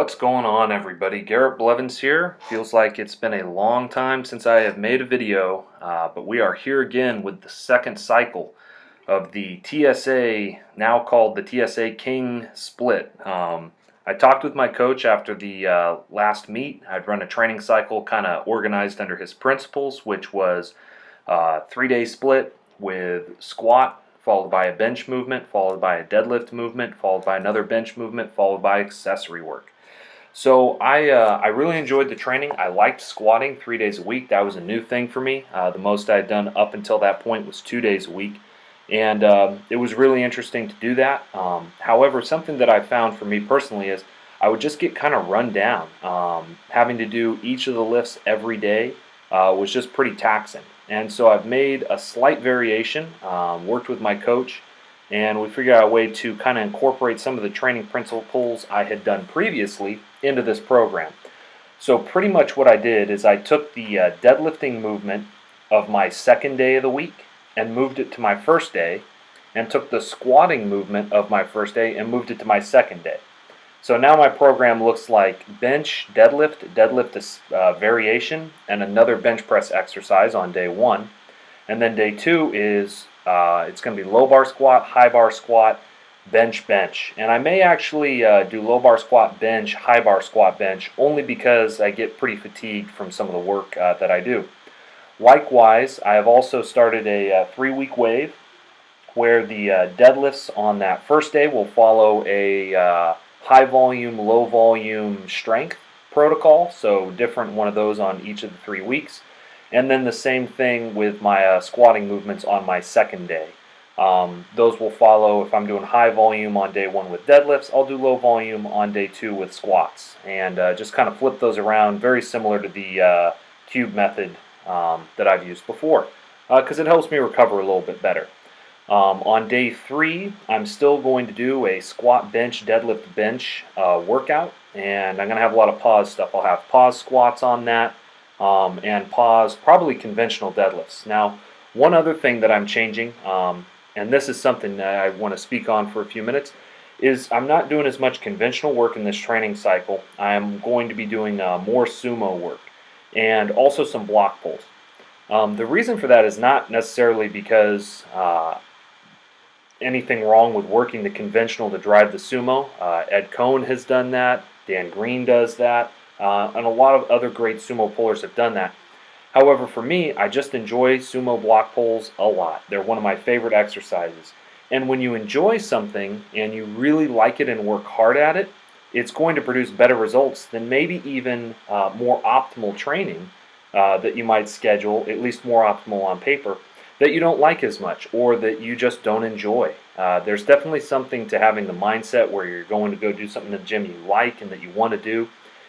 What's going on, everybody? Garrett Blevins here. Feels like it's been a long time since I have made a video, but we are here again with the second cycle of the TSA, now called the TSA King split. I talked with my coach after the last meet. I'd run a training cycle kind of organized under his principles, which was a 3-day split with squat, followed by a bench movement, followed by a deadlift movement, followed by another bench movement, followed by accessory work. So I really enjoyed the training. I liked squatting 3 days a week. That was a new thing for me. The most I had done up until that point was 2 days a week. And it was really interesting to do that. However, something that I found for me personally is I would just get kind of run down. Having to do each of the lifts every day was just pretty taxing. And so I've made a slight variation, worked with my coach, and we figured out a way to kind of incorporate some of the training principles I had done previously into this program. So pretty much what I did is I took the deadlifting movement of my second day of the week and moved it to my first day, and took the squatting movement of my first day and moved it to my second day. So now my program looks like bench, deadlift variation, and another bench press exercise on day one. And then day two is it's going to be low bar squat, high bar squat, bench, bench. And I may actually do low bar squat, bench, high bar squat, bench, only because I get pretty fatigued from some of the work that I do. Likewise, I have also started a 3-week wave where the deadlifts on that first day will follow a high volume, low volume strength protocol, so different one of those on each of the 3 weeks. And then the same thing with my squatting movements on my second day. Those will follow. If I'm doing high volume on day one with deadlifts, I'll do low volume on day two with squats, and just kind of flip those around, very similar to the cube method that I've used before, because it helps me recover a little bit better. On day three, I'm still going to do a squat, bench, deadlift, bench workout, and I'm going to have a lot of pause stuff. I'll have pause squats on that, and pause probably conventional deadlifts. Now, one other thing that I'm changing, and this is something that I want to speak on for a few minutes, is I'm not doing as much conventional work in this training cycle. I'm going to be doing more sumo work and also some block pulls. The reason for that is not necessarily because anything wrong with working the conventional to drive the sumo. Ed Cohn has done that, Dan Green does that, and a lot of other great sumo pullers have done that. However, for me, I just enjoy sumo block pulls a lot. They're one of my favorite exercises. And when you enjoy something and you really like it and work hard at it, it's going to produce better results than maybe even more optimal training that you might schedule, at least more optimal on paper, that you don't like as much or that you just don't enjoy. There's definitely something to having the mindset where you're going to go do something in the gym you like and that you want to do.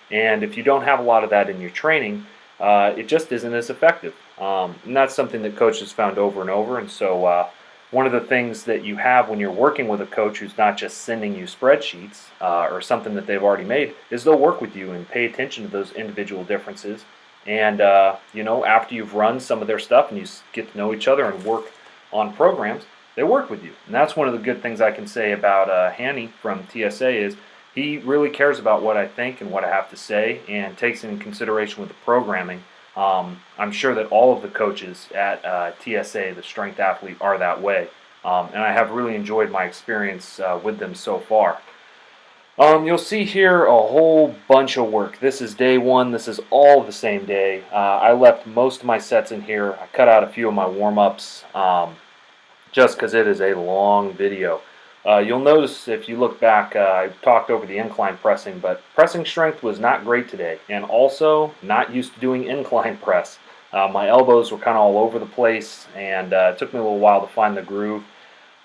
And if you don't have a lot of that in your training, it just isn't as effective. And that's something that coaches found over and over. And so one of the things that you have when you're working with a coach who's not just sending you spreadsheets or something that they've already made is they'll work with you and pay attention to those individual differences. And, after you've run some of their stuff and you get to know each other and work on programs, they work with you. And that's one of the good things I can say about Hanny from TSA is he really cares about what I think and what I have to say and takes into consideration with the programming. I'm sure that all of the coaches at TSA, the strength athlete, are that way. And I have really enjoyed my experience with them so far. You'll see here a whole bunch of work. This is day one. This is all the same day. I left most of my sets in here. I cut out a few of my warm-ups just because it is a long video. You'll notice if you look back, I talked over the incline pressing, but pressing strength was not great today, and also not used to doing incline press. My elbows were kind of all over the place, and it took me a little while to find the groove.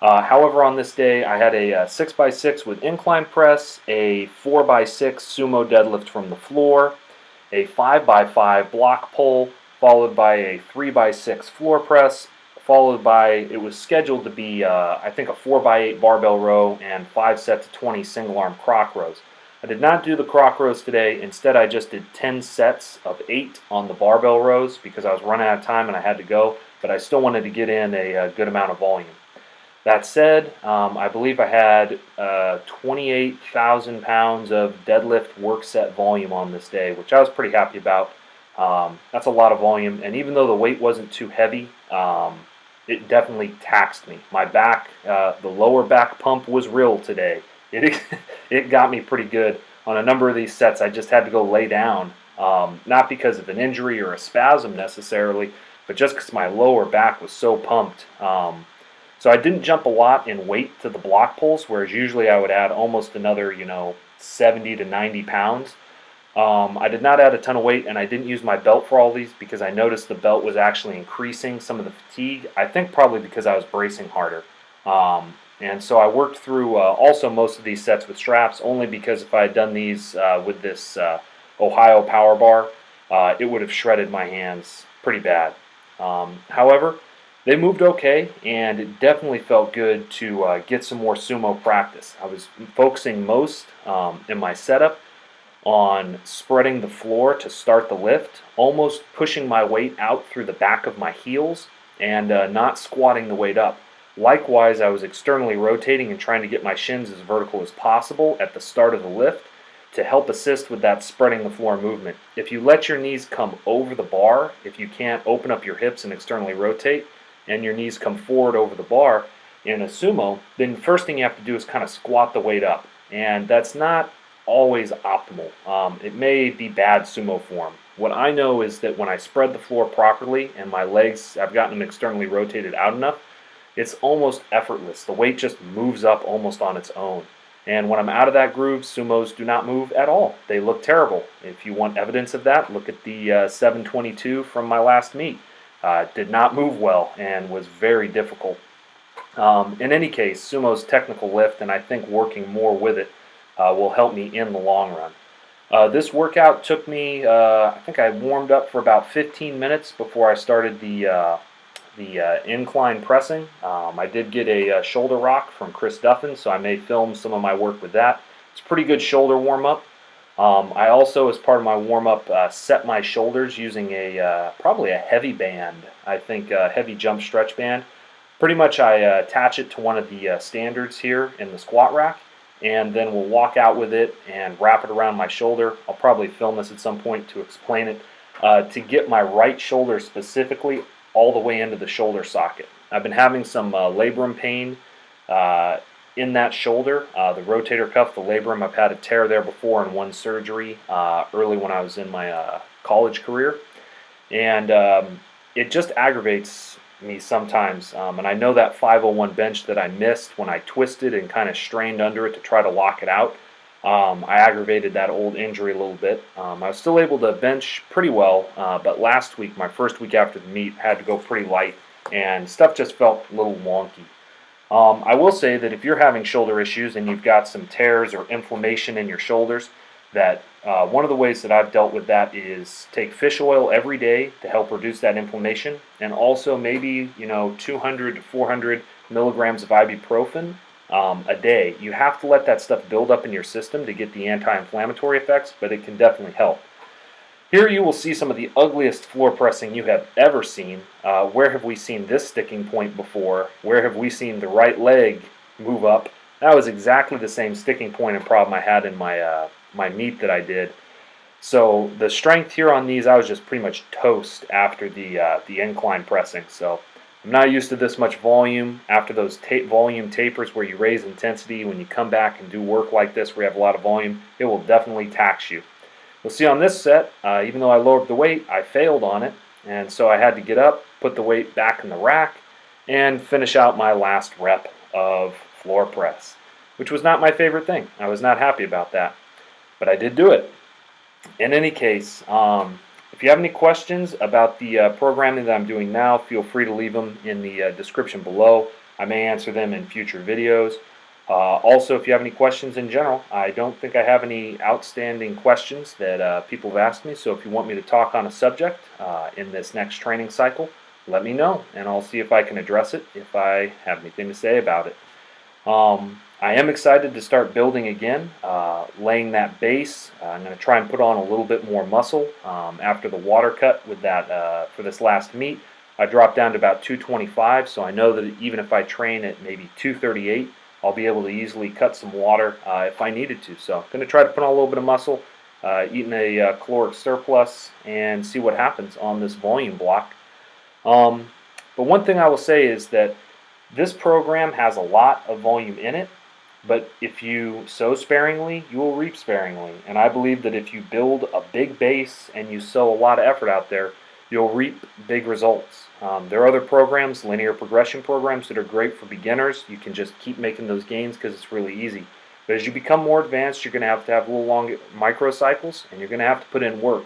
However, on this day, I had a 6x6 with incline press, a 4x6 sumo deadlift from the floor, a 5x5 block pull, followed by a 3x6 floor press, followed by, it was scheduled to be, I think, a 4x8 barbell row and 5 sets of 20 single arm croc rows. I did not do the croc rows today. Instead, I just did 10 sets of 8 on the barbell rows because I was running out of time and I had to go, but I still wanted to get in a good amount of volume. That said, I believe I had 28,000 pounds of deadlift work set volume on this day, which I was pretty happy about. That's a lot of volume, and even though the weight wasn't too heavy, it definitely taxed me. My back, the lower back pump was real today. It it got me pretty good on a number of these sets. I just had to go lay down, not because of an injury or a spasm necessarily, but just because my lower back was so pumped. So I didn't jump a lot in weight to the block pulls, whereas usually I would add almost another, 70 to 90 pounds. I did not add a ton of weight, and I didn't use my belt for all these because I noticed the belt was actually increasing some of the fatigue. I think probably because I was bracing harder. And so I worked through also most of these sets with straps, only because if I had done these with this Ohio power bar, it would have shredded my hands pretty bad. However, they moved okay, and it definitely felt good to get some more sumo practice. I was focusing most in my setup on spreading the floor to start the lift, almost pushing my weight out through the back of my heels, and not squatting the weight up. Likewise, I was externally rotating and trying to get my shins as vertical as possible at the start of the lift to help assist with that spreading the floor movement. If you let your knees come over the bar, if you can't open up your hips and externally rotate, and your knees come forward over the bar in a sumo, then the first thing you have to do is kind of squat the weight up. And that's not always optimal. It may be bad sumo form. What I know is that when I spread the floor properly and my legs, I've gotten them externally rotated out enough, it's almost effortless. The weight just moves up almost on its own. And when I'm out of that groove, sumos do not move at all. They look terrible. If you want evidence of that, look at the 722 from my last meet. Did not move well and was very difficult. In any case, sumo's technical lift, and I think working more with it will help me in the long run. This workout took me, I think I warmed up for about 15 minutes before I started the incline pressing. I did get a shoulder rock from Chris Duffin, so I may film some of my work with that. It's a pretty good shoulder warm-up. I also, as part of my warm-up, set my shoulders using probably a heavy band. I think a heavy jump stretch band. Pretty much I attach it to one of the standards here in the squat rack, and then we'll walk out with it and wrap it around my shoulder. I'll probably film this at some point to explain it, to get my right shoulder specifically all the way into the shoulder socket. I've been having some labrum pain in that shoulder, the rotator cuff, the labrum. I've had a tear there before in one surgery early when I was in my college career, and it just aggravates me sometimes. And I know that 501 bench that I missed when I twisted and kind of strained under it to try to lock it out, I aggravated that old injury a little bit. I was still able to bench pretty well, but last week, my first week after the meet, had to go pretty light, and stuff just felt a little wonky. I will say that if you're having shoulder issues and you've got some tears or inflammation in your shoulders, that one of the ways that I've dealt with that is take fish oil every day to help reduce that inflammation, and also maybe 200 to 400 milligrams of ibuprofen a day. You have to let that stuff build up in your system to get the anti-inflammatory effects, but it can definitely help. Here you will see some of the ugliest floor pressing you have ever seen. Where have we seen this sticking point before? Where have we seen the right leg move up? That was exactly the same sticking point and problem I had in my my meet that I did. So the strength here on these, I was just pretty much toast after the incline pressing. So I'm not used to this much volume. After those volume tapers where you raise intensity, when you come back and do work like this where you have a lot of volume, it will definitely tax you. You'll see on this set, even though I lowered the weight, I failed on it, and so I had to get up, put the weight back in the rack, and finish out my last rep of floor press, which was not my favorite thing. I was not happy about that, but I did do it. In any case, if you have any questions about the programming that I'm doing now, feel free to leave them in the description below. I may answer them in future videos. Also, if you have any questions in general, I don't think I have any outstanding questions that people have asked me, so if you want me to talk on a subject in this next training cycle, let me know, and I'll see if I can address it if I have anything to say about it. I am excited to start building again, laying that base. I'm going to try and put on a little bit more muscle after the water cut with that for this last meet. I dropped down to about 225, so I know that even if I train at maybe 238, I'll be able to easily cut some water if I needed to. So I'm going to try to put on a little bit of muscle, eating a caloric surplus, and see what happens on this volume block. But one thing I will say is that this program has a lot of volume in it, but if you sow sparingly, you will reap sparingly. And I believe that if you build a big base and you sow a lot of effort out there, you'll reap big results. There are other programs, linear progression programs, that are great for beginners. You can just keep making those gains because it's really easy. But as you become more advanced, you're going to have a little longer microcycles, and you're going to have to put in work.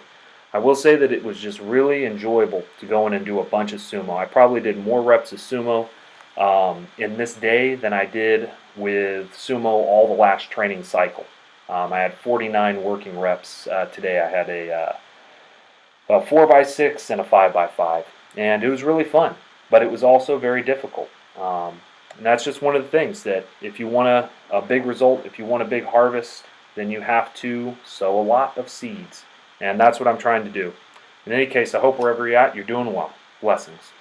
I will say that it was just really enjoyable to go in and do a bunch of sumo. I probably did more reps of sumo in this day than I did with sumo all the last training cycle. I had 49 working reps today. I had a 4x6 and a 5x5, and it was really fun, but it was also very difficult. And that's just one of the things that if you want a big result, if you want a big harvest, then you have to sow a lot of seeds. And that's what I'm trying to do. In any case, I hope wherever you're at, you're doing well. Blessings.